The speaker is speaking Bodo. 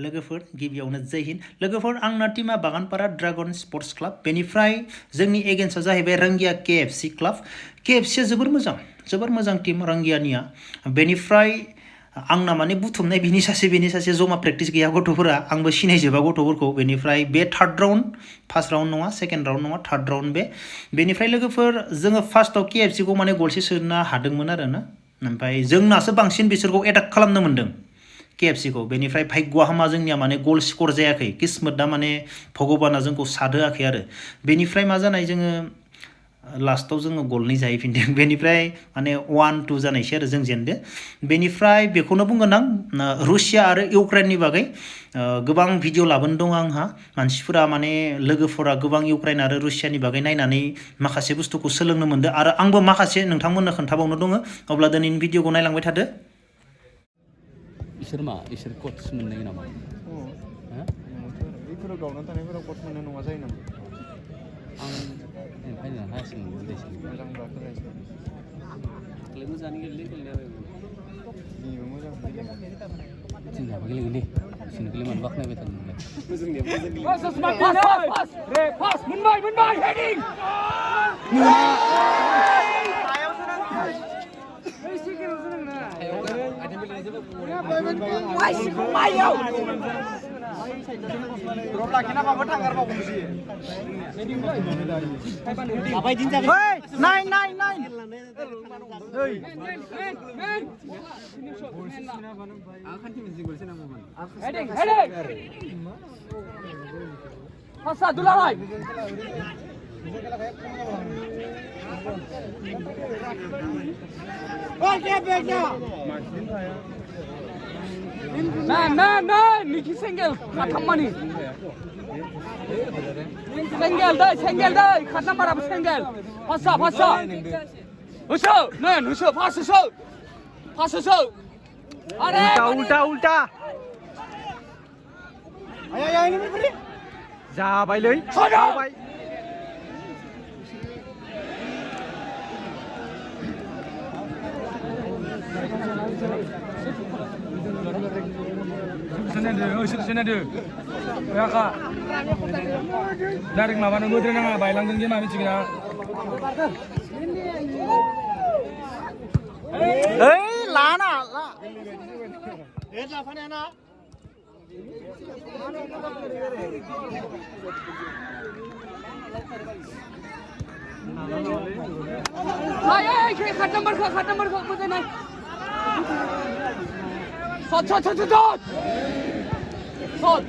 लोगोफोर गिबियावनो जय हिन्द लोगोफोर आंना टीमा बागानपारा ड्रागन स्पर्ट्स क्लाब बेनिफ्राय जोंनि एगेन्स्टआ जाहैबाय रंगिया KFC क्लाब KFCआ जोबोर मोजां टीम रंगियानिया बेनिफ्राय आंना माने बुथुमनाय बिनि सासे जमा प्रेक्टिस गैया गथ'फोरा आंबो सिनायजोबा गथ'फोरखौ बेनिफ्राय बे थार्ड राउन्ड फार्स्ट राउन्ड नङा सेकेन्ड राउन्ड नङा थार्ड राउन्ड बेनिफ्राय लोगोफोर जोङो फार्स्टआव KFC खौ माने गलसे सोनो हादोंमोन आरोना ओमफ्राय जोंनासो बांसिन बिसोरखौ एटाक खालामनो मोन्दों KFC खौ बेनिफ्राय भाग्य हामा जोंनिया माने गल स्कर जायाखै किस्मतआ माने भगबाना जोंखौ साद होआखै आरो बेनिफ्राय मा जानाय जोङो लास्टआव जोङो गलनै जाहैफिनदों बेनिफ्राय माने 1-2 जानायसै आरो जों जेनदो बेनिफ्राय बेखौनो बुंगोन आं रुसिया आरो इउक्रेननि बागै गोबां भिडिअ लाबोनो दं आंहा मानसिफोरा माने लोगोफोरा गोबां इउक्रेन आरो रुसियानि बागै नायनानै माखासे बुस्थुखौ सोलोंनो मोनदो आरो आंबो माखासे नोंथांमोननो खोन्थाबावनो दङ अब्ला दिनैनि भिडिअखौ नायलांबाय थादो इसोर कोच मोननाय नामा बेफोराव गावना थानायफोराव कोच मोननाय नङा जायो नामा आं फाइनाल हायासिन मोजां मोजाङानो गेलेनायाबो मोजां जोंनियाबो गेलेगोन दे बिसोरनि गेले मानो बाख्नायबाय थादों नोंलाय पास मोनबाय हेडिं Man, Mickey single, Katamani. Single, cut number of single. Pass up. Usho, pass us out. उल्टा जाबायलै जाबाय Senade. Berapa? Dari mana nunggu dari mana? Bailang tinggi mana cingnya? Lana. Cut number kau betul ni. Shot.